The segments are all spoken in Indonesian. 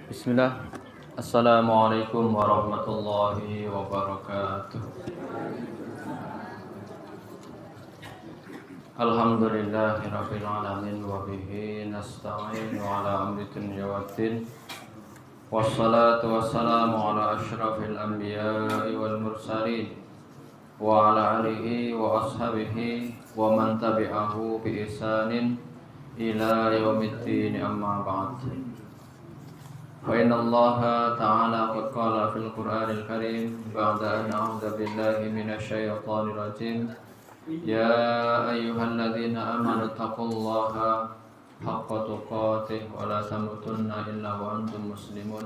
Bismillah. Assalamualaikum warahmatullahi wabarakatuh. Alhamdulillahirabbil alamin wa bihi nasta'in wa ala amri dunya waddin. Wassalatu wassalamu ala asyrafil anbiya'i wal mursalin wa ala alihi wa ashabihi wa man tabi'ahu bi ihsanin ila yaumiddin, amma ba'd. فإن الله تعالى قد قال في القرآن الكريم بعد أن أعوذ بالله من الشيطان الرجيم يا أيها الذين آمنوا اتقوا الله حق تقاته ولا تموتن إلا وأنتم مسلمون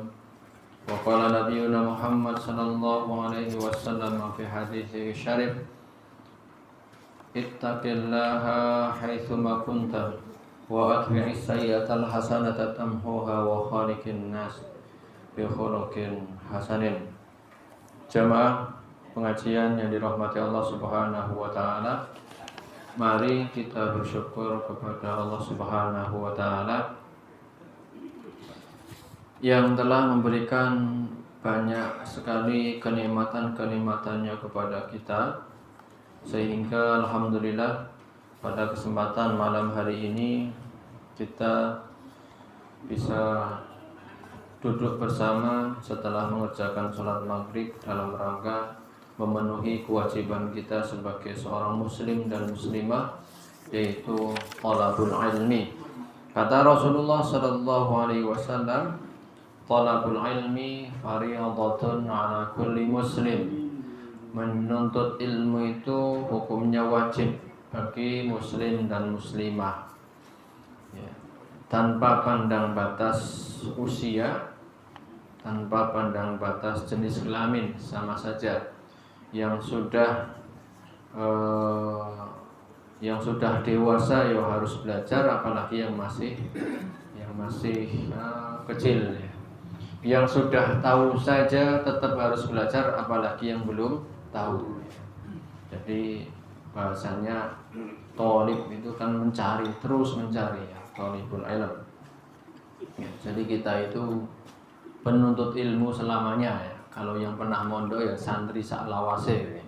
وقال نبينا محمد صلى الله عليه وسلم في حديثه الشريف اتق الله حيثما كنت wa atbi'is sayyi'atal hasanata tamhuha wa khaliqin nas bi khuluqin hasanin. Jamaah pengajian yang dirahmati Allah Subhanahu wa taala, mari kita bersyukur kepada Allah Subhanahu wa taala yang telah memberikan banyak sekali kenikmatan-kenikmatannya kepada kita, sehingga alhamdulillah pada kesempatan malam hari ini kita bisa duduk bersama setelah mengerjakan sholat maghrib dalam rangka memenuhi kewajiban kita sebagai seorang muslim dan muslimah, yaitu thalabul ilmi. Kata Rasulullah sallallahu alaihi wasallam, thalabul ilmi fardhatun ala kulli muslim. Menuntut ilmu itu hukumnya wajib bagi muslim dan muslimah, ya, tanpa pandang batas usia, tanpa pandang batas jenis kelamin, sama saja. Yang sudah dewasa ya harus belajar, apalagi yang masih kecil, ya. Yang sudah tahu saja tetap harus belajar, apalagi yang belum tahu. Jadi bahasanya thalib itu kan mencari, terus mencari, ya, thalibul ilm. Ya, jadi kita itu penuntut ilmu selamanya, ya. Kalau yang pernah mondok ya santri saklawase, ya.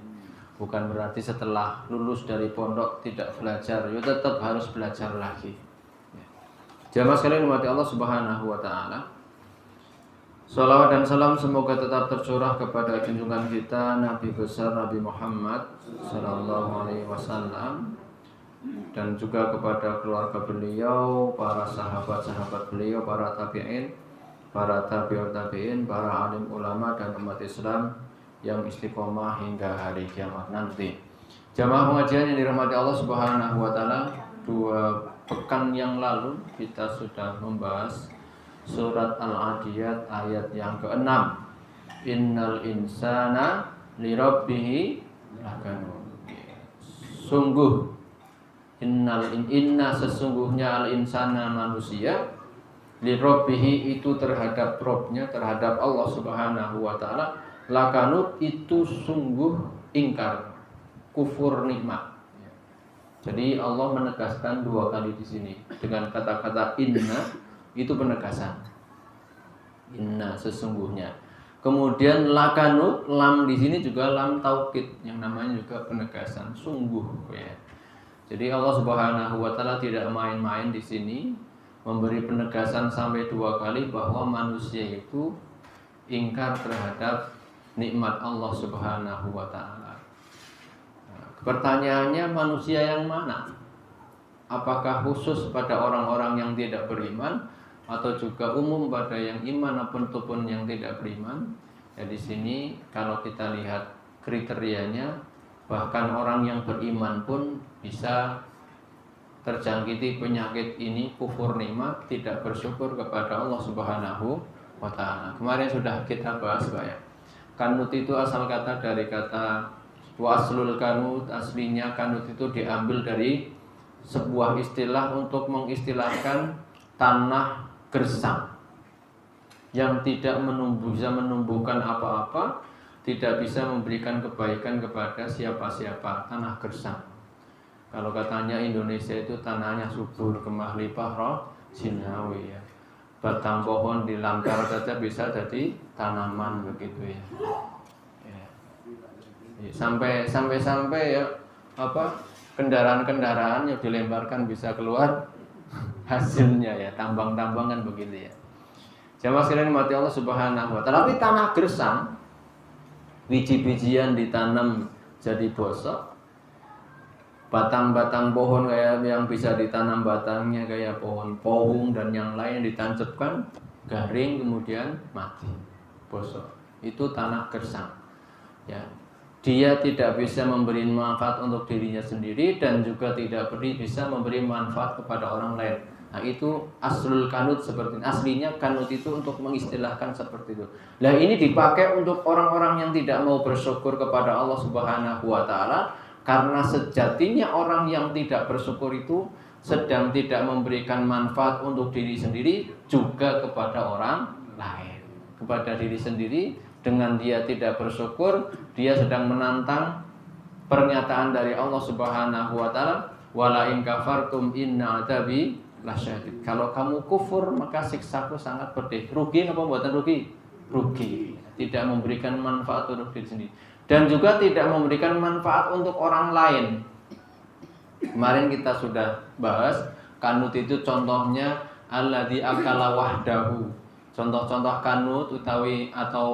Bukan berarti setelah lulus dari pondok tidak belajar, ya tetap harus belajar lagi, ya. Jamaah sekalian umat Allah Subhanahu wa taala, salawat dan salam semoga tetap tercurah kepada junjungan kita Nabi besar Nabi Muhammad sallallahu alaihi wasallam, dan juga kepada keluarga beliau, para sahabat-sahabat beliau, para tabi'in, para tabi'ut tabi'in, para alim ulama dan umat Islam yang istiqomah hingga hari kiamat nanti. Jamaah pengajian yang dirahmati Allah Subhanahu wa taala, 2 pekan yang lalu kita sudah membahas Surat Al-Adiyat ayat yang ke-6. Innal insana lirabbihi lakanun. Sungguh inna sesungguhnya al-insana manusia, lirabbihi itu terhadap Rabbnya, terhadap Allah Subhanahu wa taala, lakanut itu sungguh ingkar, kufur nikmat. Jadi Allah menegaskan 2 kali di sini dengan kata-kata inna. Itu penegasan, inna sesungguhnya. Kemudian lakanut, lam di sini juga lam taukid, yang namanya juga penegasan, sungguh, ya. Jadi Allah Subhanahu wa taala tidak main-main di sini, memberi penegasan sampai 2 kali bahwa manusia itu ingkar terhadap nikmat Allah Subhanahu wa taala. Nah, pertanyaannya, manusia yang mana? Apakah khusus pada orang-orang yang tidak beriman, atau juga umum pada yang iman ataupun yang tidak beriman? Ya, di sini kalau kita lihat kriterianya, bahkan orang yang beriman pun bisa terjangkiti penyakit ini, kufur nikmat, tidak bersyukur kepada Allah Subhanahu wa taala. Kemarin sudah kita bahas, Pak, ya. Kanut itu asal kata dari kata waslul kanut, aslinya kanut itu diambil dari sebuah istilah untuk mengistilahkan tanah gersang yang tidak bisa menumbuhkan apa-apa, tidak bisa memberikan kebaikan kepada siapa-siapa, tanah gersang. Kalau katanya Indonesia itu tanahnya subur, kemah limpah roh jinawi, ya. batang pohon dilangkar saja bisa jadi tanaman begitu ya. Sampai ya kendaraan-kendaraan yang dilemparkan bisa keluar hasilnya ya, tambang-tambangan begitu ya. Jamaah sekalian mati Allah Subhanahu wa taala. Tapi tanah gersang, biji-bijian ditanam jadi bosok. Batang-batang pohon kayak yang bisa ditanam batangnya kayak pohon pohung dan yang lain ditancapkan garing kemudian mati, bosok. Itu tanah gersang. Ya. Dia tidak bisa memberi manfaat untuk dirinya sendiri dan juga tidak bisa memberi manfaat kepada orang lain. Nah, itu aslul kanut seperti ini. Aslinya kanut itu untuk mengistilahkan seperti itu. Nah, ini dipakai untuk orang-orang yang tidak mau bersyukur kepada Allah Subhanahu wa taala. Karena sejatinya orang yang tidak bersyukur itu sedang tidak memberikan manfaat untuk diri sendiri juga kepada orang lain. Kepada diri sendiri, dengan dia tidak bersyukur, dia sedang menantang pernyataan dari Allah Subhanahu wa taala, "Wala in kafartum inna adzabi lasyadid." Kalau kamu kufur maka siksaku sangat pedih. Rugi apa buatan rugi? Rugi. Tidak memberikan manfaat untuk diri sendiri. Dan juga tidak memberikan manfaat untuk orang lain. Kemarin kita sudah bahas kanut itu contohnya alladzi akala wahdahu. Contoh-contoh kanut utawi atau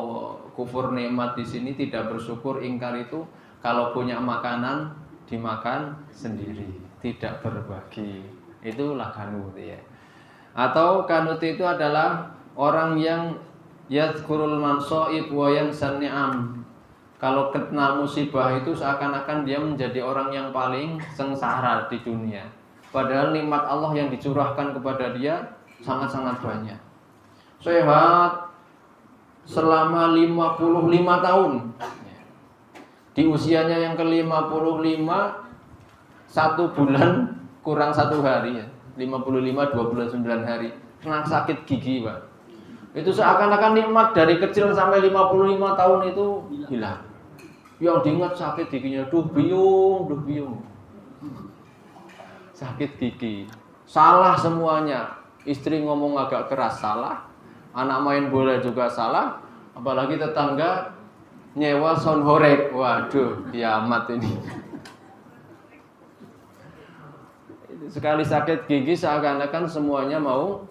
kufur nikmat di sini tidak bersyukur, ingkar itu kalau punya makanan dimakan sendiri, tidak berbagi. Itulah kanut ya. Atau kanut itu adalah orang yang yadhkurul mansoib wa yansan ni'am. Kalau kena musibah itu seakan-akan dia menjadi orang yang paling sengsara di dunia. Padahal nikmat Allah yang dicurahkan kepada dia sangat-sangat banyak. Sehat selama 55 tahun. Di usianya yang ke-55, 1 bulan kurang 1 hari ya. 55 29 hari. Kena sakit gigi, Pak. Itu seakan-akan nikmat dari kecil sampai 55 tahun itu hilang. Yang diingat sakit giginya, duh biung. Sakit gigi. Salah semuanya. Istri ngomong agak keras, salah. Anak main bola juga salah. Apalagi tetangga nyewa sound horeg. Waduh, kiamat ini. Sekali sakit gigi seakan-akan semuanya mau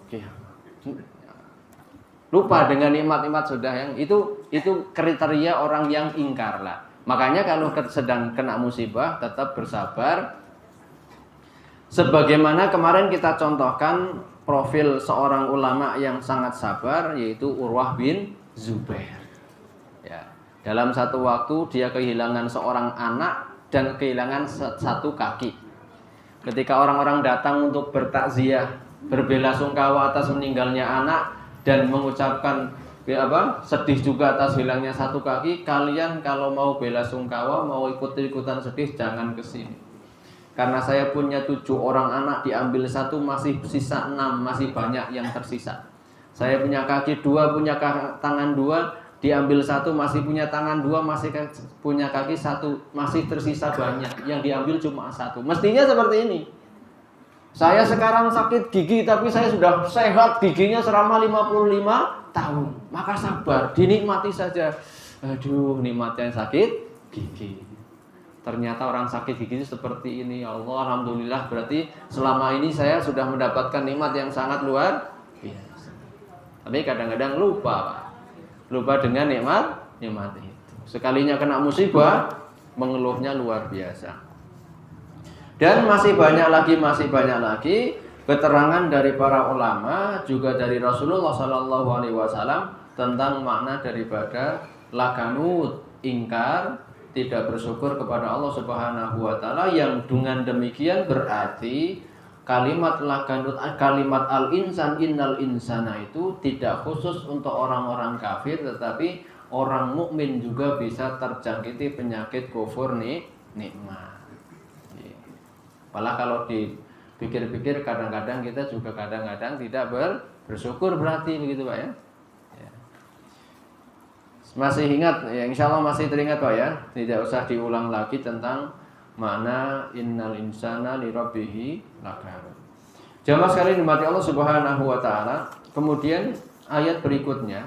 lupa dengan nikmat-nikmat sudah yang itu kriteria orang yang ingkar lah. Makanya kalau sedang kena musibah tetap bersabar. Sebagaimana kemarin kita contohkan profil seorang ulama yang sangat sabar, yaitu Urwah bin Zubair. Ya, dalam satu waktu dia kehilangan seorang anak dan kehilangan 1 kaki. Ketika orang-orang datang untuk bertakziah, berbelasungkawa atas meninggalnya anak dan mengucapkan sedih juga atas hilangnya 1 kaki, kalian kalau mau belasungkawa, mau ikut-ikutan sedih, jangan kesini. Karena saya punya 7 orang anak, diambil 1 masih sisa 6, masih banyak yang tersisa. Saya punya kaki 2, punya tangan 2, diambil 1, masih punya tangan 2, masih punya kaki 1, masih tersisa banyak. Yang diambil cuma 1. Mestinya seperti ini. Saya sekarang sakit gigi, tapi saya sudah sehat giginya selama 55 tahun. Maka sabar, dinikmati saja. Aduh, nikmatnya sakit gigi. Ternyata orang sakit gigi itu seperti ini. Ya Allah, alhamdulillah, berarti selama ini saya sudah mendapatkan nikmat yang sangat luar biasa. Tapi kadang-kadang lupa, Pak. Lupa dengan nikmat itu. Sekalinya kena musibah, mengeluhnya luar biasa. Dan masih banyak lagi keterangan dari para ulama, juga dari Rasulullah SAW tentang makna daripada lakanut, ingkar, tidak bersyukur kepada Allah Subhanahu wa taala, yang dengan demikian berarti kalimat lakanut, kalimat al-insan, innal insana itu tidak khusus untuk orang-orang kafir, tetapi orang mukmin juga bisa terjangkiti penyakit kufur nikmat. Malah kalau dipikir-pikir kadang-kadang kita juga kadang-kadang tidak bersyukur, berarti begitu Pak ya. Masih ingat ya, insya Allah masih teringat Pak ya. Tidak usah diulang lagi tentang makna innal insana li rabbih lakanut. Jamaah sekalian dimati Allah Subhanahu wa taala. Kemudian ayat berikutnya,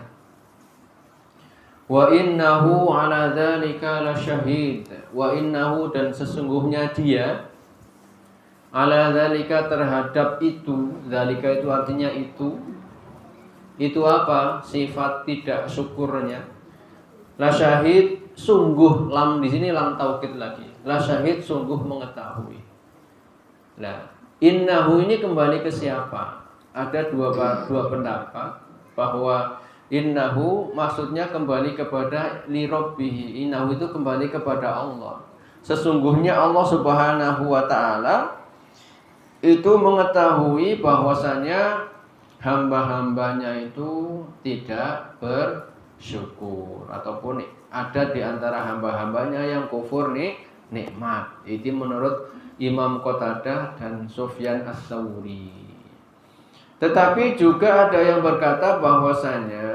wa innahu ala dzalika lasyahid. Wa innahu, dan sesungguhnya dia, ala dzalika terhadap itu. Dzalika itu artinya itu. Itu apa? Sifat tidak syukurnya. Lasyahid, sungguh, lam di sini lam taukid lagi. Lasyahid, sungguh mengetahui. Nah, innahu ini kembali ke siapa? Ada dua pendapat bahwa innahu maksudnya kembali kepada li rabbihi. Innahu itu kembali kepada Allah. Sesungguhnya Allah Subhanahu wa taala itu mengetahui bahwasanya hamba-hambanya itu tidak bersyukur, ataupun ada di antara hamba-hambanya yang kufur nikmat. Itu menurut Imam Qatadah dan Sufyan Ats-Tsauri. Tetapi juga ada yang berkata bahwasanya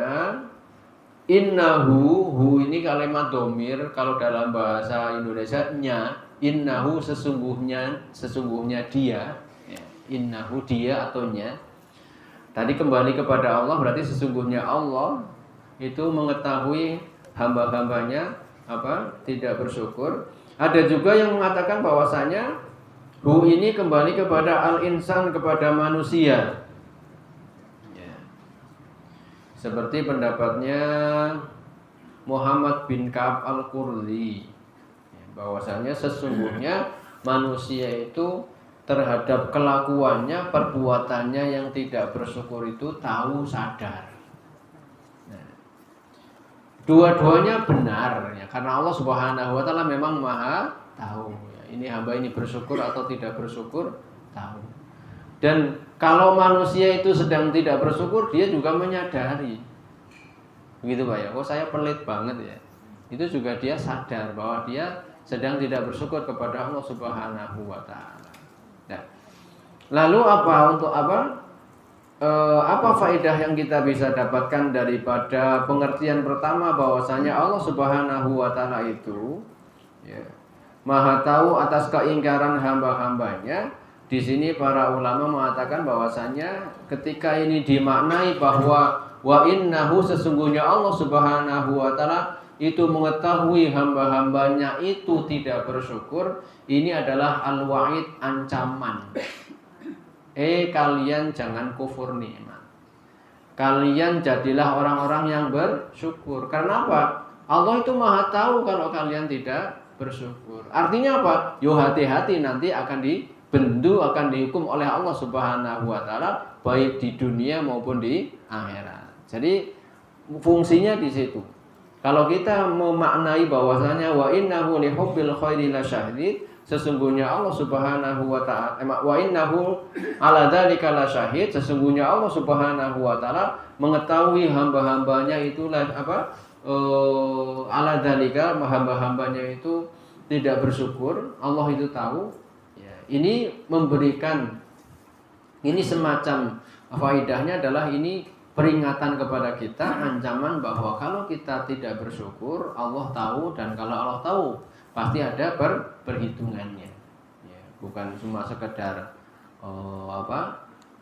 innahu, hu ini kalimat domir, kalau dalam bahasa Indonesia nya, innahu sesungguhnya dia, ya, innahu dia atau nya. Tadi kembali kepada Allah, berarti sesungguhnya Allah itu mengetahui hamba-hambanya tidak bersyukur. Ada juga yang mengatakan bahwasanya hu ini kembali kepada al-insan, kepada manusia. Seperti pendapatnya Muhammad bin Ka'ab Al-Qurzi, bahwasanya sesungguhnya manusia itu terhadap kelakuannya, perbuatannya yang tidak bersyukur itu tahu, sadar. Nah, dua-duanya benar ya, karena Allah Subhanahu wa taala memang Maha tahu ya, ini hamba ini bersyukur atau tidak bersyukur, tahu. Dan kalau manusia itu sedang tidak bersyukur, dia juga menyadari. Begitu Pak ya, saya pelit banget ya. Itu juga dia sadar bahwa dia sedang tidak bersyukur kepada Allah Subhanahu wa taala. Nah, lalu apa faedah yang kita bisa dapatkan daripada pengertian pertama bahwasanya Allah Subhanahu wa taala itu ya, Maha tahu atas keingkaran hamba-hambanya. Di sini para ulama mengatakan bahwasanya ketika ini dimaknai bahwa wa innahu, sesungguhnya Allah Subhanahu wa taala itu mengetahui hamba-hambanya itu tidak bersyukur, ini adalah al-wa'id, ancaman. Kalian jangan kufur nikmat. Kalian jadilah orang-orang yang bersyukur. Karena apa? Allah itu Maha tahu kalau kalian tidak bersyukur. Artinya apa? Yo hati-hati, nanti akan dibendu, akan dihukum oleh Allah Subhanahu wa taala baik di dunia maupun di akhirat. Jadi fungsinya di situ. Kalau kita memaknai bahwasanya wa innahu li hubbil khairi lasyahid, sesungguhnya Allah Subhanahu wa taala, wa innahu ala dzalika lasyahid, sesungguhnya Allah Subhanahu wa taala mengetahui hamba-hambanya itulah ala dzalika, hamba-hambanya itu tidak bersyukur, Allah itu tahu. Ya, ini memberikan, ini semacam faedahnya adalah ini peringatan kepada kita, ancaman bahwa kalau kita tidak bersyukur, Allah tahu, dan kalau Allah tahu pasti ada perhitungannya. Ya, bukan cuma sekedar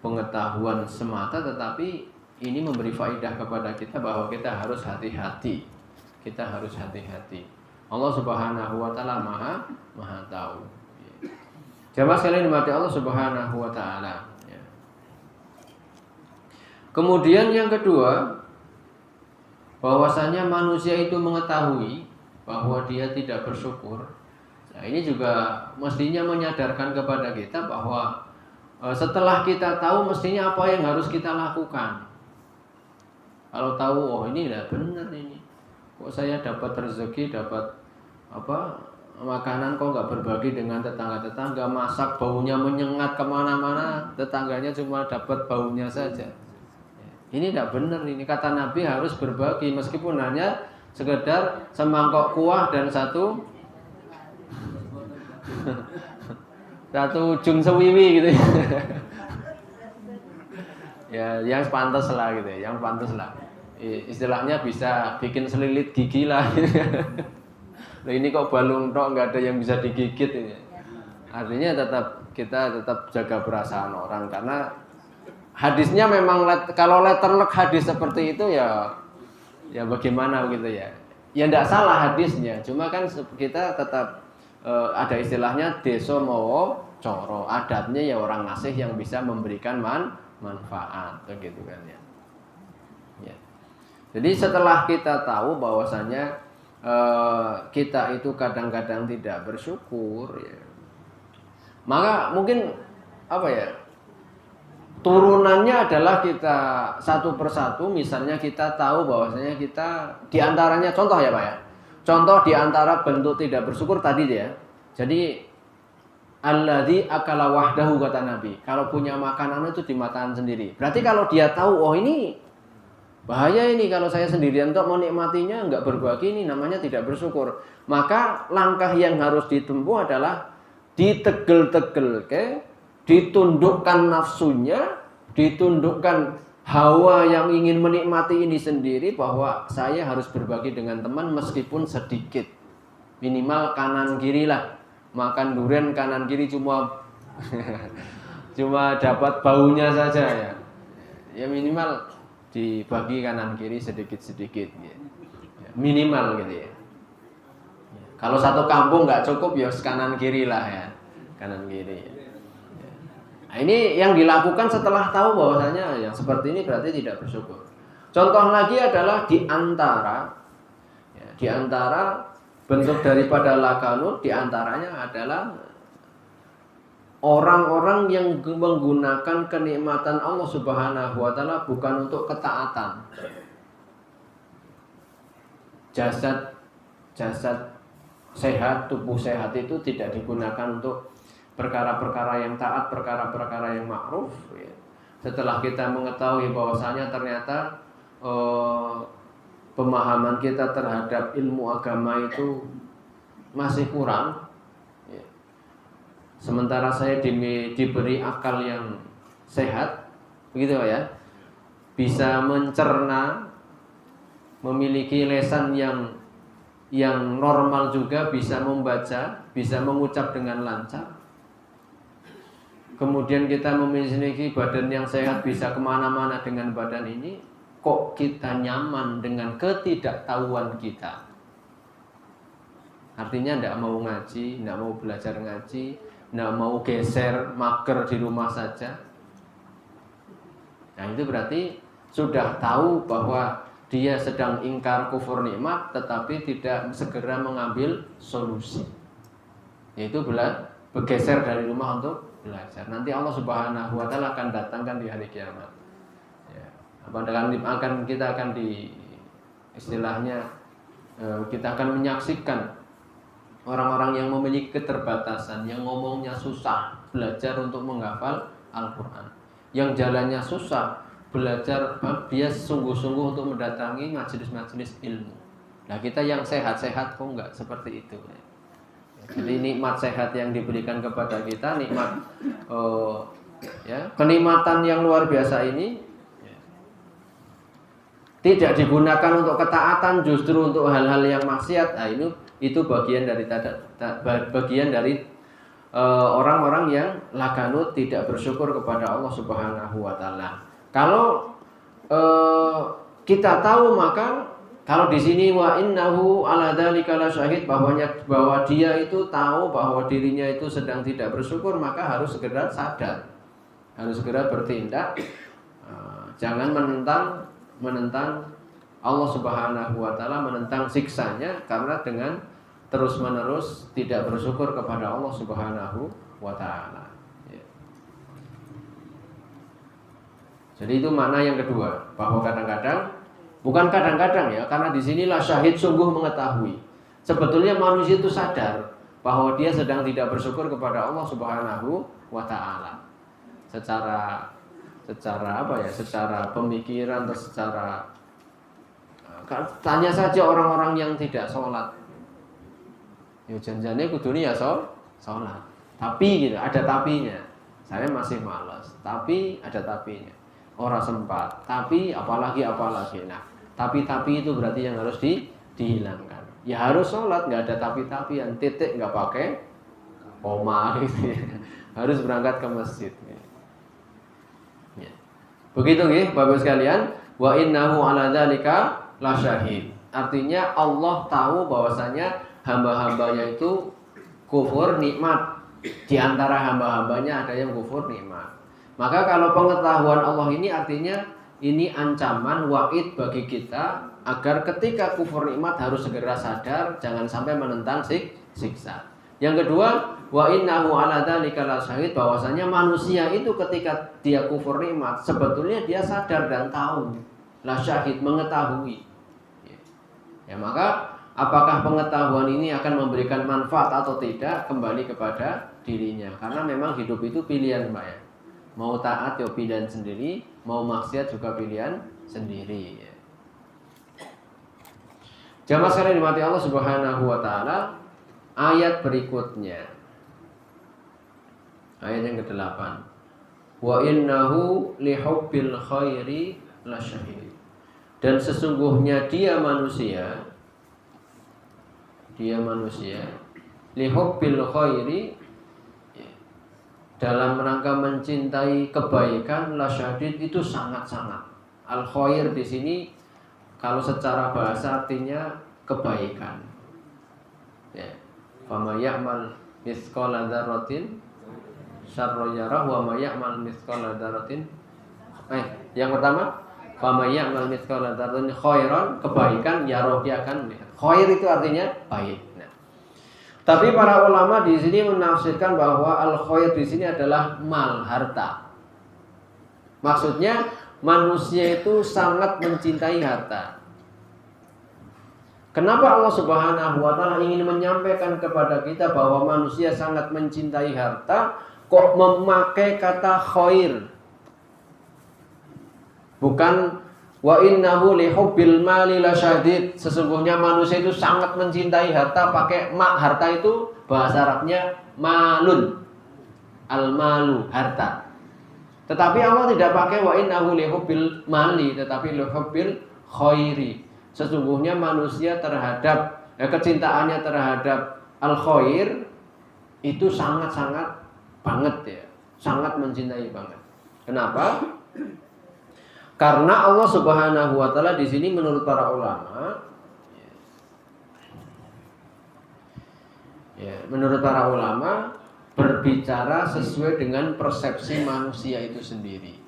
pengetahuan semata, tetapi ini memberi faedah kepada kita bahwa kita harus hati-hati. Kita harus hati-hati. Allah Subhanahu wa taala Maha tahu. Ya. Jamaah sekalian dimati Allah Subhanahu wa taala. Kemudian yang kedua, bahwasanya manusia itu mengetahui bahwa dia tidak bersyukur. Nah, ini juga mestinya menyadarkan kepada kita bahwa setelah kita tahu, mestinya apa yang harus kita lakukan. Kalau tahu, oh ini tidak benar ini. Kok saya dapat rezeki, dapat makanan kok nggak berbagi dengan tetangga-tetangga, masak baunya menyengat kemana-mana, tetangganya cuma dapat baunya saja. Ini tidak benar, ini kata Nabi harus berbagi meskipun hanya sekedar semangkok kuah dan satu ujung sewiwi gitu. Ya, yang pantas lah gitu, yang pantas lah. Istilahnya bisa bikin selilit gigi lah. Nah, ini kok balung tok nggak ada yang bisa digigit ini. Artinya kita tetap jaga perasaan orang, karena hadisnya memang kalau letterlock hadis seperti itu ya bagaimana gitu ya. Ya tidak salah hadisnya, cuma kan kita tetap ada istilahnya deso mowo coro, adatnya ya orang ngasih yang bisa memberikan manfaat begitu kan ya. Ya. Jadi setelah kita tahu bahwasanya kita itu kadang-kadang tidak bersyukur ya, maka mungkin apa ya, turunannya adalah kita satu persatu, misalnya kita tahu bahwasanya kita diantaranya, contoh ya Pak ya, contoh diantara bentuk tidak bersyukur tadi ya. Jadi alladzi akala wahdahu kata Nabi, kalau punya makanan itu dimakan sendiri. Berarti kalau dia tahu, oh ini bahaya ini kalau saya sendirian untuk menikmatinya, nggak berbagi, ini namanya tidak bersyukur. Maka langkah yang harus ditempuh adalah ditegel-tegel, ditundukkan nafsunya, ditundukkan hawa yang ingin menikmati ini sendiri, bahwa saya harus berbagi dengan teman meskipun sedikit, minimal kanan kiri lah. Makan durian kanan kiri cuma dapat baunya saja ya, ya minimal dibagi kanan kiri sedikit-sedikit ya. Minimal gitu ya. Kalau satu kampung nggak cukup ya kanan kiri lah ya, kanan kiri ya. Nah, ini yang dilakukan setelah tahu bahwasanya yang seperti ini berarti tidak bersyukur. Contoh lagi adalah di antara bentuk daripada lakanut, di antaranya adalah orang-orang yang menggunakan kenikmatan Allah Subhanahu wa taala bukan untuk ketaatan. Jasad sehat, tubuh sehat itu tidak digunakan untuk perkara-perkara yang taat, perkara-perkara yang ma'ruf ya. Setelah kita mengetahui bahwasanya ternyata pemahaman kita terhadap ilmu agama itu masih kurang ya. Sementara saya diberi akal yang sehat, begitu ya, bisa mencerna, memiliki lisan yang normal juga, bisa membaca, bisa mengucap dengan lancar. Kemudian kita memiliki badan yang sehat, bisa kemana-mana dengan badan ini. Kok kita nyaman dengan ketidaktahuan kita? Artinya tidak mau ngaji, tidak mau belajar ngaji, tidak mau geser, mager di rumah saja. Nah itu berarti sudah tahu bahwa dia sedang ingkar kufur nikmat, tetapi tidak segera mengambil solusi, yaitu bergeser dari rumah untuk belajar. Nanti Allah Subhanahu wa taala akan datangkan di hari kiamat. Ya, kita akan di istilahnya kita akan menyaksikan orang-orang yang memiliki keterbatasan, yang ngomongnya susah, belajar untuk menghafal Al-Qur'an. Yang jalannya susah, belajar, dia sungguh-sungguh untuk mendatangi majelis-majelis ilmu. Nah, kita yang sehat-sehat kok enggak seperti itu. Jadi nikmat sehat yang diberikan kepada kita, nikmat kenikmatan yang luar biasa ini tidak digunakan untuk ketaatan, justru untuk hal-hal yang maksiat. Nah, itu bagian dari orang-orang yang lakanut, tidak bersyukur kepada Allah Subhanahu wa taala. Kalau kita tahu, maka kalau di sini wa innahu ala dzalika lasyahid, bahwa dia itu tahu bahwa dirinya itu sedang tidak bersyukur, maka harus segera sadar, harus segera bertindak. Jangan menentang Allah Subhanahu wa taala, menentang siksanya, karena dengan terus-menerus tidak bersyukur kepada Allah Subhanahu wa taala. Jadi itu makna yang kedua, bahwa kadang-kadang, bukan kadang-kadang ya, karena di sinilah syahid sungguh mengetahui. Sebetulnya manusia itu sadar bahwa dia sedang tidak bersyukur kepada Allah Subhanahu wa taala. Secara pemikiran atau secara, tanya saja orang-orang yang tidak sholat. Ya janjane kudune ya sholat. Tapi gitu, ada tapinya. Saya masih malas, tapi ada tapinya. Orang sempat, tapi apalagi. Nah, tapi itu berarti yang harus dihilangkan. Ya harus sholat, nggak ada tapi-tapian, titik nggak pakai koma gitu ya. Harus berangkat ke masjid. Ya. Begitu nggih Bapak sekalian, wa innahu ala dzalika lasyahid. Artinya Allah tahu bahwasanya hamba-hambanya itu kufur nikmat. Di antara hamba-hambanya ada yang kufur nikmat. Maka kalau pengetahuan Allah ini artinya ini ancaman wa'id bagi kita agar ketika kufur nikmat harus segera sadar, jangan sampai menentang siksa. Yang kedua, wa innahu ala dzalika lasyahid, bahwasanya manusia itu ketika dia kufur nikmat sebetulnya dia sadar dan tahu. Lasyahid, mengetahui. Ya, maka apakah pengetahuan ini akan memberikan manfaat atau tidak kembali kepada dirinya. Karena memang hidup itu pilihan, Pak ya. Mau taat ya pilihan sendiri, mau maksiat juga pilihan sendiri ya. Jamaah sekalian dimati Allah Subhanahu wa taala, ayat berikutnya. Ayat yang ke-8. Wa innahu lihubbil khairi lasyahid. Dan sesungguhnya dia manusia lihubbil khairi, dalam rangka mencintai kebaikan, lasyadid itu sangat-sangat. Al khair di sini kalau secara bahasa artinya kebaikan. Ya. Fama ya'mal mithqala dzarratin syarran yarah wa may ya'mal mithqala dzarratin. Yang pertama, fama ya'mal mithqala dzarratin khairan, kebaikan, yarah, dia akan melihat. Khair itu artinya baik. Tapi para ulama di sini menafsirkan bahwa al-khair di sini adalah mal, harta. Maksudnya manusia itu sangat mencintai harta. Kenapa Allah Subhanahu wa taala ingin menyampaikan kepada kita bahwa manusia sangat mencintai harta, kok memakai kata khair? Bukan wa innahu lihubbil mali lasyadid. Sesungguhnya manusia itu sangat mencintai harta, pakai mak. Harta itu bahasa Arabnya malun. Al-malu, harta. Tetapi Allah tidak pakai wa innahu lihubbil mali, tetapi lihubbil khairi. Sesungguhnya manusia terhadap kecintaannya terhadap al-khair itu sangat-sangat banget ya. Sangat mencintai banget. Kenapa? Karena Allah Subhanahu wa taala di sini menurut para ulama, menurut para ulama berbicara sesuai dengan persepsi manusia itu sendiri.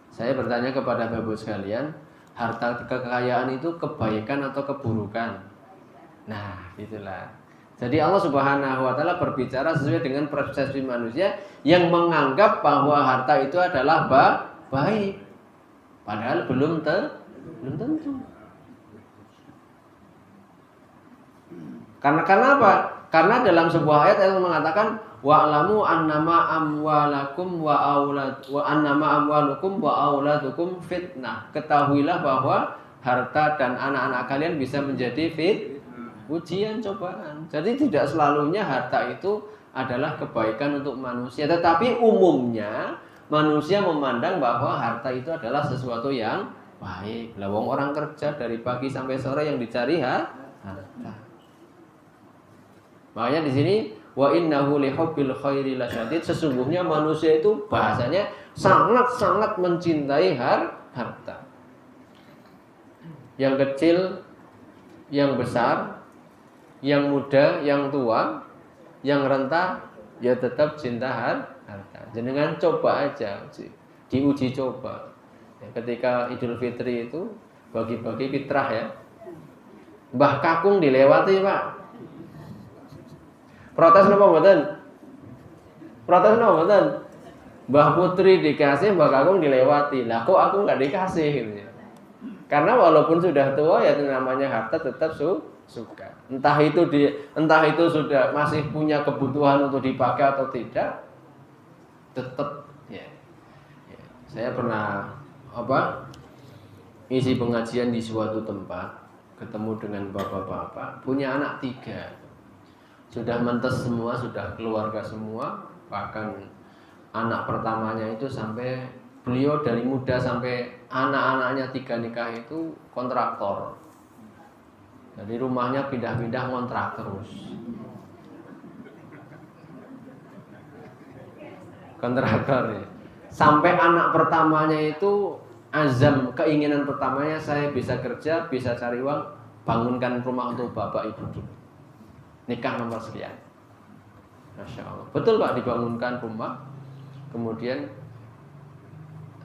Saya bertanya kepada Bapak sekalian, harta kekayaan itu kebaikan atau keburukan? Nah, itulah. Jadi Allah Subhanahu wa taala berbicara sesuai dengan persepsi manusia yang menganggap bahwa harta itu adalah baik. Padahal belum tentu. Karena apa? Karena dalam sebuah ayat yang mengatakan wa'lamu annama amwalakum wa auladukum fitnah. Ketahuilah bahwa harta dan anak-anak kalian bisa menjadi ujian, cobaan. Jadi tidak selalunya harta itu adalah kebaikan untuk manusia, tetapi umumnya manusia memandang bahwa harta itu adalah sesuatu yang baik. Lah wong orang kerja dari pagi sampai sore yang dicari harta. Makanya di sini wa innahu lihubbil khairi lasyadid, sesungguhnya manusia itu bahasanya sangat-sangat mencintai harta. Yang kecil, yang besar, yang muda, yang tua, yang renta, ya tetap cinta harta. Jenengan coba aja, diuji coba. Ya, ketika Idul Fitri itu bagi-bagi fitrah ya. Mbah Kakung dilewati, Pak. Protes napa mboten? Protes napa mboten? Mbah Putri dikasih, Mbah Kakung dilewati. Lah kok aku enggak dikasih gitu ya. Karena walaupun sudah tua ya namanya harta tetap suka. Entah itu sudah masih punya kebutuhan untuk dipakai atau tidak, tetap ya. Saya pernah isi pengajian di suatu tempat, ketemu dengan bapak-bapak punya anak 3, sudah mentes semua, sudah keluarga semua, bahkan anak pertamanya itu sampai beliau dari muda sampai anak-anaknya 3 nikah itu kontraktor. Jadi rumahnya pindah-pindah ngontrak terus. kontraktor ya. Sampai anak pertamanya itu azam, keinginan pertamanya saya bisa kerja, bisa cari uang, bangunkan rumah untuk bapak ibu dulu. Nikah nomor sekian. Masya Allah. Betul Pak, dibangunkan rumah. Kemudian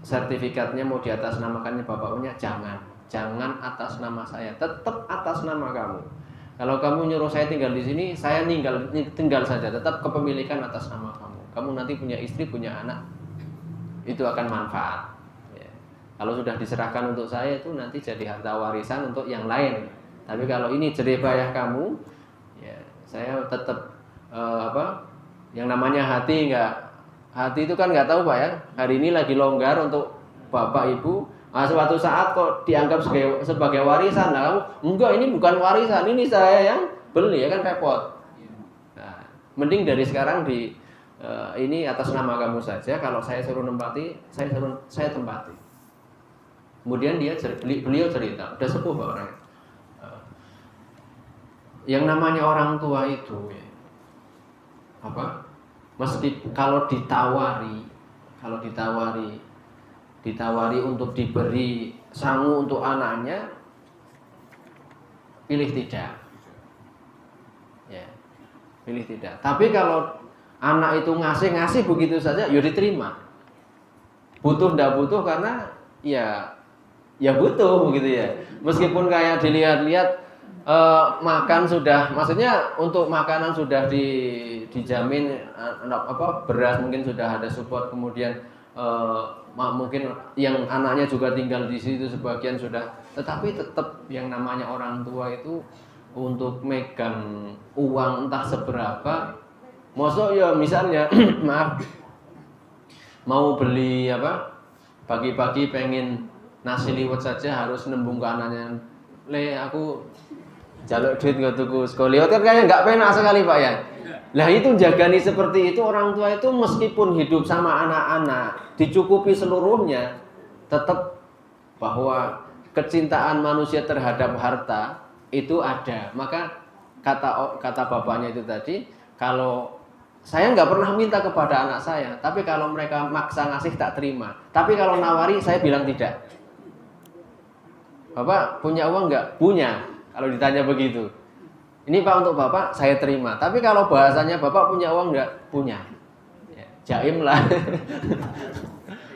sertifikatnya mau di atas namakannya bapaknya, jangan atas nama saya, tetap atas nama kamu. Kalau kamu nyuruh saya tinggal di sini, saya tinggal saja, tetap kepemilikan atas nama kamu. Kamu nanti punya istri, punya anak, itu akan manfaat. Ya. Kalau sudah diserahkan untuk saya itu nanti jadi harta warisan untuk yang lain. Tapi kalau ini jeripayah kamu, ya saya tetap yang namanya hati itu kan nggak tahu Pak ya. Hari ini lagi longgar untuk bapak ibu. Nah, suatu saat kok dianggap sebagai warisan. Nah, kamu enggak, ini bukan warisan, ini saya yang beli, ya kan repot. Nah, mending dari sekarang ini atas nama kamu saja. Kalau saya suruh nempati, saya tempati. Kemudian beliau cerita, udah sepuh Pak orangnya. Yang namanya orang tua itu ya, meski kalau ditawari untuk diberi sangu untuk anaknya, pilih tidak. Ya, pilih tidak. Tapi kalau anak itu ngasih begitu saja, ya diterima. Butuh ndak butuh karena ya butuh begitu ya. Meskipun kayak dilihat-lihat makan sudah, maksudnya untuk makanan sudah dijamin, beras mungkin sudah ada support, kemudian mungkin yang anaknya juga tinggal di situ sebagian sudah, tetapi tetap yang namanya orang tua itu untuk megang uang entah seberapa, mosok ya misalnya maaf mau beli pagi-pagi pengen nasi liwet saja harus nembung ke anaknya, aku jaluk duit gak tuku sekolah kan kayaknya nggak penak sekali Pak ya. Nah itu jagani seperti itu, orang tua itu meskipun hidup sama anak-anak dicukupi seluruhnya, tetap bahwa kecintaan manusia terhadap harta itu ada. Maka kata bapaknya itu tadi, kalau saya nggak pernah minta kepada anak saya, tapi kalau mereka maksa ngasih tak terima. Tapi kalau nawari saya bilang tidak. Bapak punya uang nggak? Punya. Kalau ditanya begitu, ini Pak untuk Bapak saya terima. Tapi kalau bahasanya Bapak punya uang nggak? Punya. Ya, jaim lah.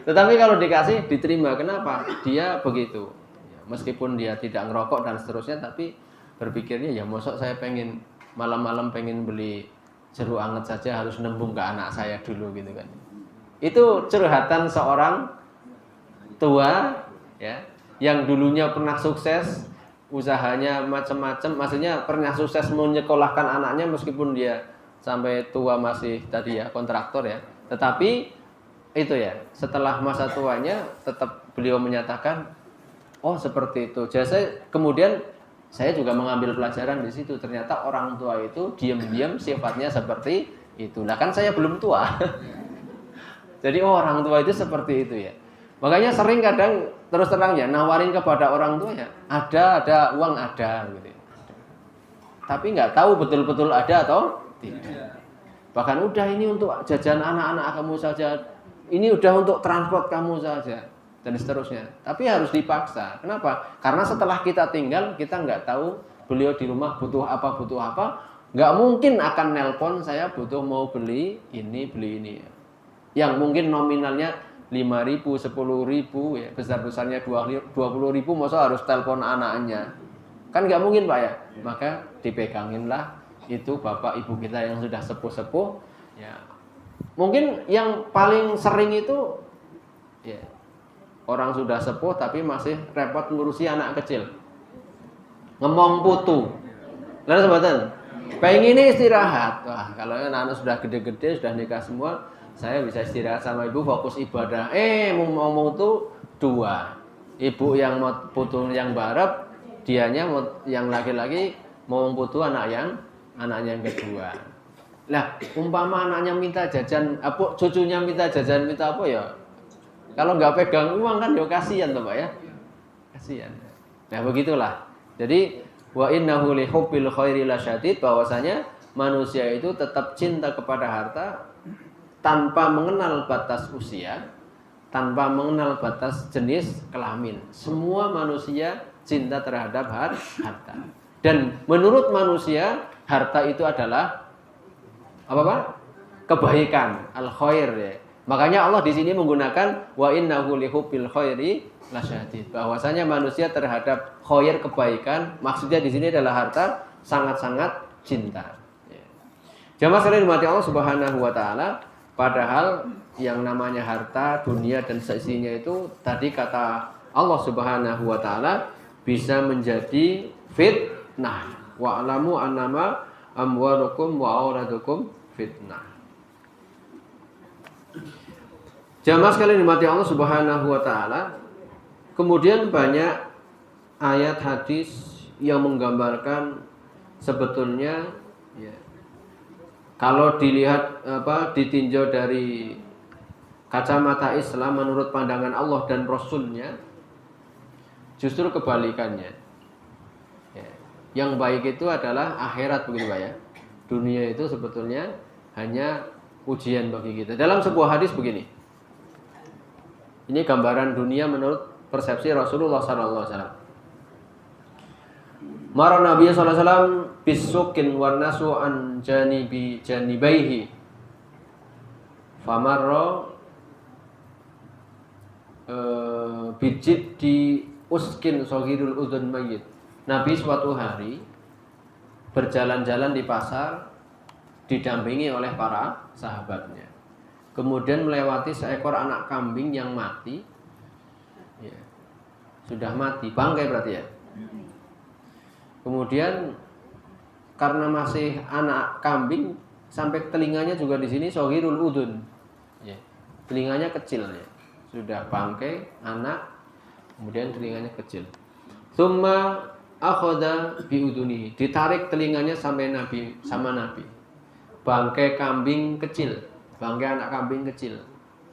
Tetapi kalau dikasih diterima. Kenapa? Dia begitu. Ya, meskipun dia tidak ngerokok dan seterusnya, tapi berpikirnya ya mosok saya pengen malam-malam pengen beli jeruk anget saja harus nembung ke anak saya dulu gitu kan. Itu curhatan seorang tua ya, yang dulunya pernah sukses, usahanya macam-macam, maksudnya pernah sukses menyekolahkan anaknya meskipun dia sampai tua masih tadi ya kontraktor ya. Tetapi itu ya, setelah masa tuanya tetap beliau menyatakan, oh seperti itu. Jadi kemudian saya juga mengambil pelajaran di situ. Ternyata orang tua itu diam-diam sifatnya seperti itu. Nah kan saya belum tua. Jadi orang tua itu seperti itu ya. Makanya sering kadang terus terang ya nawarin kepada orang tua ya, ada uang ada gitu. Tapi nggak tahu betul-betul ada atau tidak. Bahkan udah ini untuk jajan anak-anak kamu saja, ini udah untuk transport kamu saja dan seterusnya. Tapi harus dipaksa. Kenapa? Karena setelah kita tinggal kita nggak tahu beliau di rumah butuh apa. Nggak mungkin akan nelpon saya butuh mau beli ini. Yang mungkin nominalnya 5.000, 10.000 ya, besar-besarnya 20.000, masa harus telepon anaknya. Kan nggak mungkin Pak ya. Maka dipeganginlah itu bapak ibu kita yang sudah sepuh-sepuh ya. Mungkin yang paling sering itu ya, orang sudah sepuh tapi masih repot ngurusi anak kecil. Ngomong putu. Lalu sebatan, pengen ini istirahat. Wah, kalau anak-anak sudah gede-gede, sudah nikah semua, saya bisa istirahat sama ibu, fokus ibadah. Mau tuh dua. Ibu yang mau putu yang barep, dianya yang laki-laki mau putu anaknya yang kedua. Lah, umpama anaknya minta jajan, cucunya minta jajan, minta apa ya? Kalau nggak pegang uang kan ya kasihan tuh Pak ya. Kasihan. Nah, begitulah. Jadi wa innahu li hubbil khairi lasyadid, bahwasanya manusia itu tetap cinta kepada harta tanpa mengenal batas usia, tanpa mengenal batas jenis kelamin. Semua manusia cinta terhadap harta. Dan menurut manusia, harta itu adalah apa Pak? Kebaikan, al-khair ya. Makanya Allah di sini menggunakan wa innahu lihubbil khairi lasyadid. Bahwasanya manusia terhadap khair, kebaikan, maksudnya di sini adalah harta, sangat-sangat cinta. Ya. Jamaah sekalian dimati Allah Subhanahu wa taala, padahal yang namanya harta, dunia dan seisinya itu tadi kata Allah Subhanahu wa taala bisa menjadi fitnah. Wa alamu annama amwalukum wa auladukum fitnah. Jamaah sekalian dimati Allah Subhanahu wa taala, kemudian banyak ayat hadis yang menggambarkan sebetulnya ya, kalau dilihat ditinjau dari kacamata Islam menurut pandangan Allah dan Rasulnya, justru kebalikannya. Ya, yang baik itu adalah akhirat begitu Pak ya. Dunia itu sebetulnya hanya ujian bagi kita. Dalam sebuah hadis begini. Ini gambaran dunia menurut persepsi Rasulullah sallallahu alaihi wasallam. Mara Nabi sallallahu alaihi wasallam bisukin wan nasu an janibaihi. Famarra bijid di uskin sohirul udhun mayyit. Nabi suatu hari berjalan-jalan di pasar didampingi oleh para sahabatnya. Kemudian melewati seekor anak kambing yang mati, ya, sudah mati, bangkai berarti ya. Kemudian karena masih anak kambing, sampai telinganya juga di sini sohirul udhun, ya, telinganya kecil, ya. Sudah bangkai anak, kemudian telinganya kecil. Tsumma akhadha biudunihi, ditarik telinganya sampai Nabi sama Nabi. Bangkai kambing kecil, bangkai anak kambing kecil,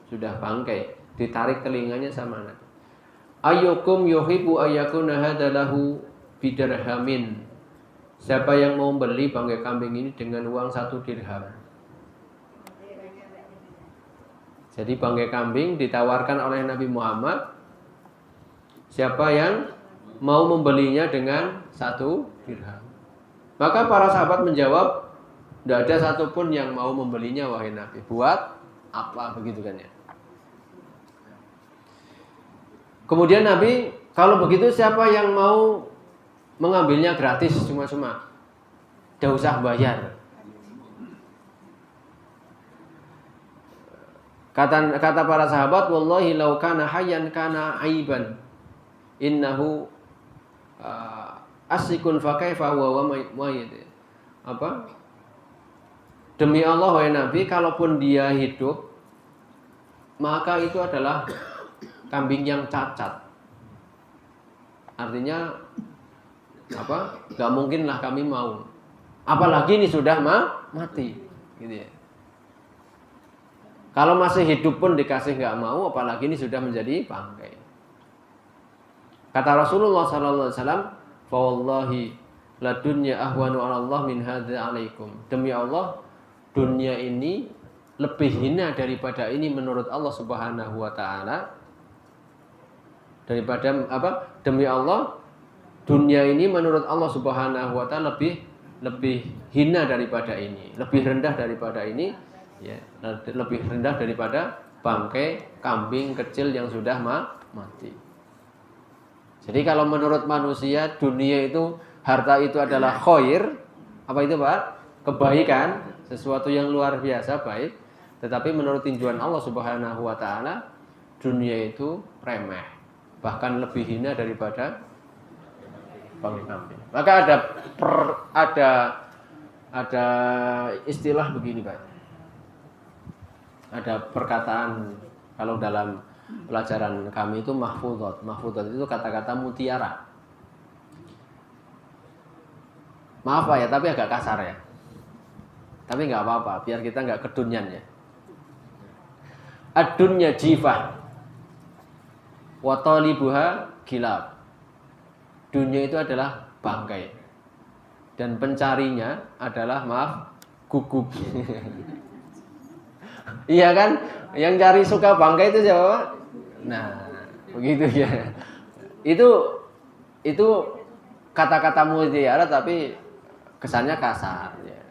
sudah bangkai, ditarik telinganya sama Nabi. Ayyukum yuhibbu ayyakuna hadalahu bidarhamin. Siapa yang mau beli bangkai kambing ini dengan uang 1 dirham? Jadi bangkai kambing ditawarkan oleh Nabi Muhammad. Siapa yang mau membelinya dengan 1 dirham? Maka para sahabat menjawab, tidak ada satupun yang mau membelinya wahai Nabi. Buat apa begitu kan ya? Kemudian Nabi, kalau begitu siapa yang mau mengambilnya gratis cuma-cuma? Tidak usah bayar. Kata para sahabat, wallahi law kana hayyan kana aiban. Innahu asikun fa kaifa wa mayyit. Apa? Demi Allah wahai Nabi, kalaupun dia hidup, maka itu adalah kambing yang cacat. Artinya apa? Gak mungkinlah kami mau. Apalagi ini sudah mati, gitu ya. Kalau masih hidup pun dikasih gak mau, apalagi ini sudah menjadi bangkai. Kata Rasulullah sallallahu alaihi wasallam, "Fa wallahi la dunya ahwanu 'ala Allah min hadza 'alaikum." Demi Allah, dunia ini lebih hina daripada ini menurut Allah Subhanahu wa taala. Daripada apa? Demi Allah, dunia ini menurut Allah Subhanahu wa taala lebih hina daripada ini, lebih rendah daripada ini, ya, lebih rendah daripada bangkai kambing kecil yang sudah mati. Jadi kalau menurut manusia dunia itu, harta itu adalah khair, apa itu Pak? Kebaikan, sesuatu yang luar biasa baik. Tetapi menurut tinjauan Allah Subhanahu wa taala, dunia itu remeh, bahkan lebih hina daripada bangkai kambing. Maka ada istilah begini Pak. Ada perkataan kalau dalam pelajaran kami itu mahfudhat. Mahfudhat itu kata-kata mutiara. Maaf Pak ya, tapi agak kasar ya. Tapi nggak apa-apa, biar kita nggak kedunyan ya. Ad-dunya jifah wa talibuha gilab. Dunia itu adalah bangkai dan pencarinya adalah guguk. Iya kan? Yang cari suka bangga itu siapa? Nah, begitu ya. Itu kata-kata mutiara tapi kesannya kasar ya.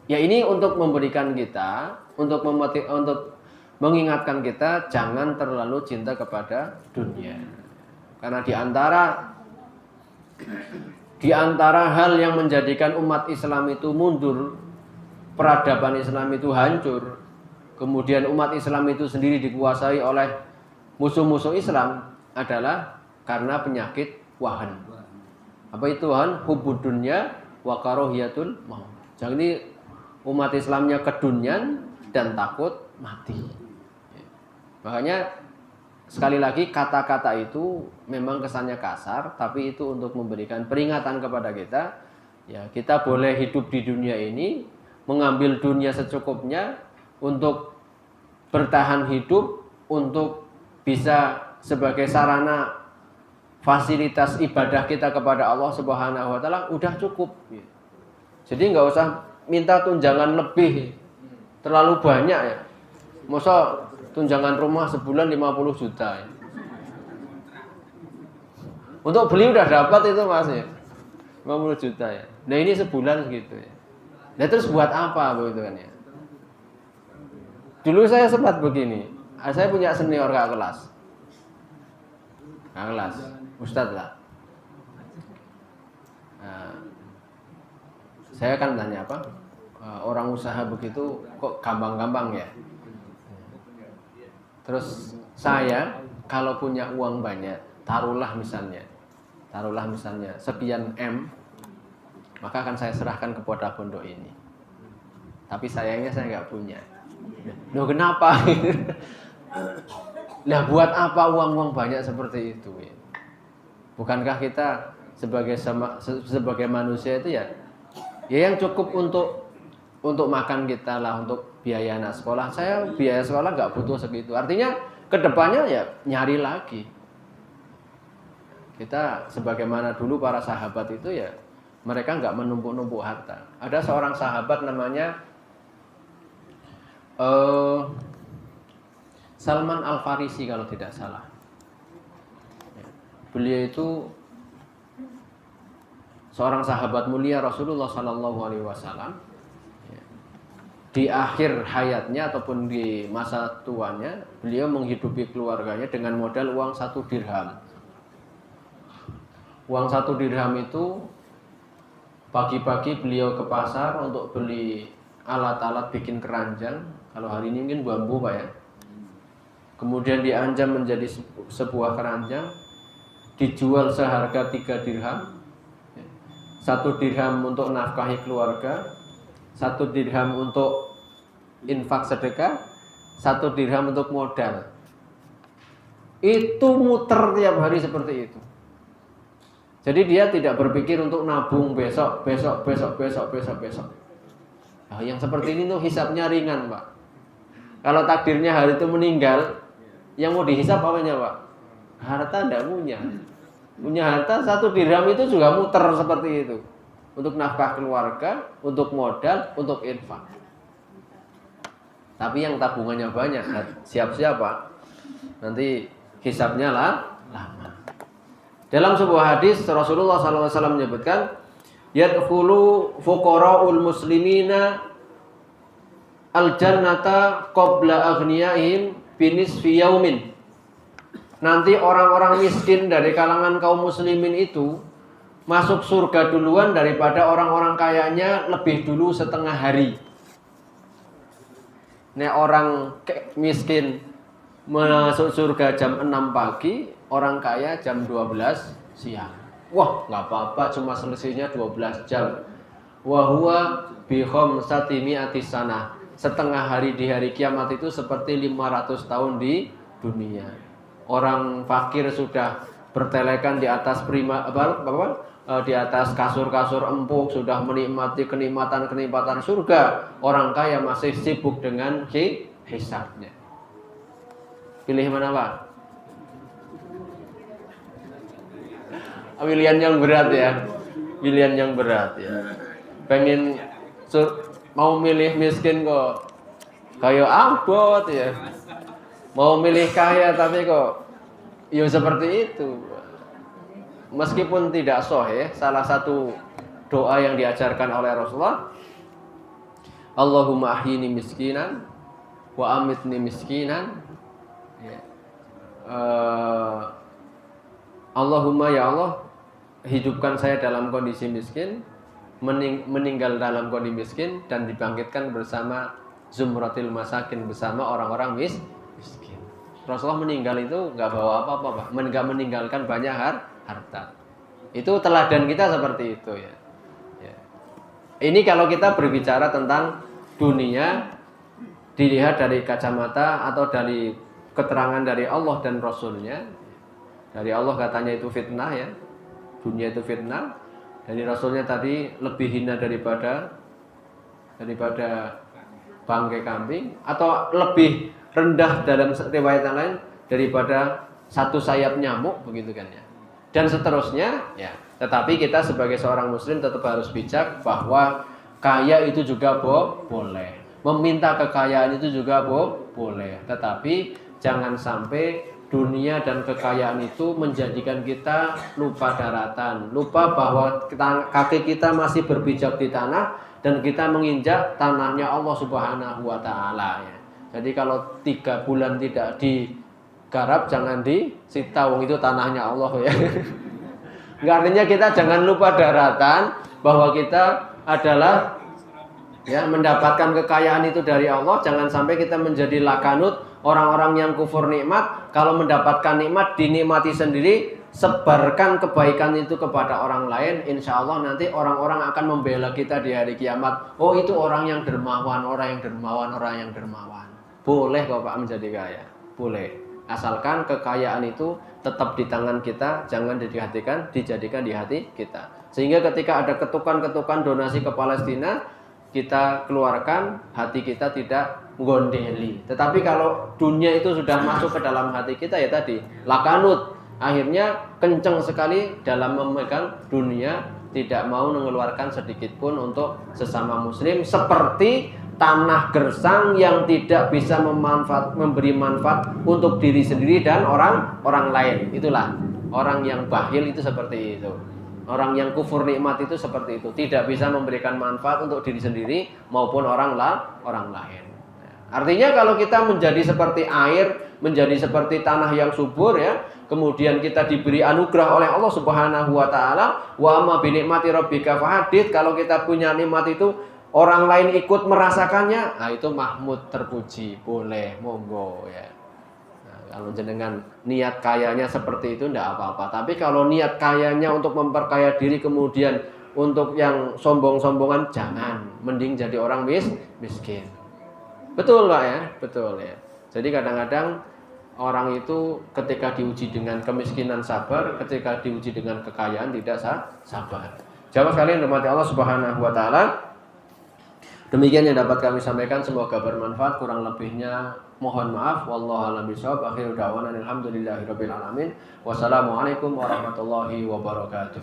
Ya ini untuk memberikan kita, untuk mengingatkan kita jangan terlalu cinta kepada dunia. Karena di antara hal yang menjadikan umat Islam itu mundur, peradaban Islam itu hancur, kemudian umat Islam itu sendiri dikuasai oleh musuh-musuh Islam adalah karena penyakit wahan. Apa itu wahan? Hubbud dunya wa karahiyatul maut. Jadi umat Islamnya kedunian dan takut mati. Makanya sekali lagi kata-kata itu memang kesannya kasar, tapi itu untuk memberikan peringatan kepada kita. Ya, kita boleh hidup di dunia ini, mengambil dunia secukupnya untuk bertahan hidup, untuk bisa sebagai sarana fasilitas ibadah kita kepada Allah Subhanahu wa taala udah cukup. Jadi nggak usah minta tunjangan lebih terlalu banyak ya. Masa tunjangan rumah sebulan 50 juta ya. Untuk beli udah dapat itu Mas ya. 50 juta ya. Nah ini sebulan segitu ya. Nah terus buat apa begitu kan ya. Dulu saya sempat begini. Saya punya senior kakak kelas. Kakak kelas, Ustadz lah. Nah, saya kan tanya apa? Orang usaha begitu kok gampang-gampang ya. Terus saya kalau punya uang banyak, taruhlah misalnya sekian M, maka akan saya serahkan kepada pondok ini. Tapi sayangnya saya nggak punya. Loh kenapa? Nah buat apa uang-uang banyak seperti itu? Ya? Bukankah kita sebagai manusia itu ya yang cukup untuk makan kita lah, untuk biaya anak sekolah. Saya biaya sekolah nggak butuh segitu. Artinya kedepannya ya nyari lagi. Kita sebagaimana dulu para sahabat itu ya mereka nggak menumpuk-numpuk harta. Ada seorang sahabat namanya Salman Al-Farisi kalau tidak salah. Beliau itu seorang sahabat mulia Rasulullah Sallallahu Alaihi Wasallam. Di akhir hayatnya ataupun di masa tuanya, beliau menghidupi keluarganya dengan modal uang 1 dirham. Uang 1 dirham itu pagi-pagi beliau ke pasar untuk beli alat-alat bikin keranjang. Kalau hari ini mungkin bambu Pak ya. Kemudian dianjam menjadi sebuah keranjang, dijual seharga 3 dirham. 1 dirham untuk nafkahi keluarga, 1 dirham untuk infak sedekah, 1 dirham untuk modal. Itu muter tiap hari seperti itu. Jadi dia tidak berpikir untuk nabung besok. Nah, yang seperti ini tuh hisapnya ringan Pak. Kalau takdirnya hari itu meninggal, yang mau dihisap apanya Pak? Harta tidak punya. Punya harta 1 dirham itu juga muter seperti itu. Untuk nafkah keluarga, untuk modal, untuk infak. Tapi yang tabungannya banyak, siap-siap Pak. Nanti hisapnya lama. Dalam sebuah hadis Rasulullah SAW menyebutkan, yadkhulu fuqara'ul muslimina al-jannata qabla aghniyaihim binisfi yaumin. Nanti orang-orang miskin dari kalangan kaum muslimin itu masuk surga duluan daripada orang-orang kayanya lebih dulu setengah hari. Nek orang miskin masuk surga jam 6 pagi, orang kaya jam 12 siang. Wah, nggak apa-apa, cuma selisihnya 12 jam. Wa huwa bi khamsati mi'atis sanah. Setengah hari di hari kiamat itu seperti 500 tahun di dunia. Orang fakir sudah bertelekan di atas di atas kasur-kasur empuk, sudah menikmati kenikmatan surga. Orang kaya masih sibuk dengan hisabnya. Pilih mana Pak? Pilihan yang berat ya. Pilihan yang berat ya. Pengen mau milih miskin kok kayak abot ya. Mau milih kaya tapi kok ya seperti itu. Meskipun tidak sahih, salah satu doa yang diajarkan oleh Rasulullah, Allahumma ahyini miskinan wa amitni miskinan. Ya. Allahumma ya Allah, hidupkan saya dalam kondisi miskin, meninggal dalam kondisi miskin, dan dibangkitkan bersama zumratil masakin, bersama orang-orang miskin. Rasulullah meninggal itu nggak bawa apa-apa, Pak. Nggak meninggalkan banyak harta. Itu teladan kita seperti itu ya. Ya. Ini kalau kita berbicara tentang dunia dilihat dari kacamata atau dari keterangan dari Allah dan Rasulnya. Dari Allah katanya itu fitnah ya, dunia itu fitnah. Dari Rasulnya tadi lebih hina daripada bangkai kambing, atau lebih rendah dalam riwayat yang lain daripada satu sayap nyamuk, begitu kan ya. Dan seterusnya ya. Tetapi kita sebagai seorang muslim tetap harus bijak bahwa kaya itu juga boleh. Meminta kekayaan itu juga boleh. Tetapi jangan sampai dunia dan kekayaan itu menjadikan kita lupa daratan, lupa bahwa kaki kita masih berpijak di tanah dan kita menginjak tanahnya Allah Subhanahu wa taala ya. Jadi kalau 3 bulan tidak digarap jangan disita, wong itu tanahnya Allah ya. Artinya kita jangan lupa daratan bahwa kita adalah ya mendapatkan kekayaan itu dari Allah. Jangan sampai kita menjadi lakanut, orang-orang yang kufur nikmat. Kalau mendapatkan nikmat dinikmati sendiri, sebarkan kebaikan itu kepada orang lain. Insya Allah nanti orang-orang akan membela kita di hari kiamat. Oh itu orang yang dermawan, orang yang dermawan, orang yang dermawan. Boleh kok Pak menjadi kaya, boleh. Asalkan kekayaan itu tetap di tangan kita, jangan dijadikan di hati kita. Sehingga ketika ada ketukan-ketukan donasi ke Palestina, kita keluarkan, hati kita tidak gondeli. Tetapi kalau dunia itu sudah masuk ke dalam hati kita ya tadi, lakanut. Akhirnya kenceng sekali dalam memegang dunia, tidak mau mengeluarkan sedikit pun untuk sesama muslim, seperti tanah gersang yang tidak bisa memberi manfaat untuk diri sendiri dan orang lain. Itulah orang yang bakhil itu seperti itu. Orang yang kufur nikmat itu seperti itu, tidak bisa memberikan manfaat untuk diri sendiri maupun orang lain. Artinya kalau kita menjadi seperti air, menjadi seperti tanah yang subur ya, kemudian kita diberi anugerah oleh Allah Subhanahu wa taala, wa amma bi nikmati rabbika fahadits, kalau kita punya nikmat itu orang lain ikut merasakannya, nah itu mahmud, terpuji, boleh, monggo ya. Nah, kalau jenengan niat kayanya seperti itu tidak apa-apa. Tapi kalau niat kayanya untuk memperkaya diri kemudian untuk yang sombong-sombongan, jangan. Mending jadi orang miskin. Betul Pak ya, betul ya. Jadi kadang-kadang orang itu ketika diuji dengan kemiskinan sabar, ketika diuji dengan kekayaan tidak sabar. Jamaah sekalian dirahmati Allah Subhanahu wa taala. Demikian yang dapat kami sampaikan, semoga bermanfaat. Kurang lebihnya mohon maaf. Wallahu a'lam bishawab. Akhiru da'wana alhamdulillahirabbil alamin. Wassalamualaikum warahmatullahi wabarakatuh.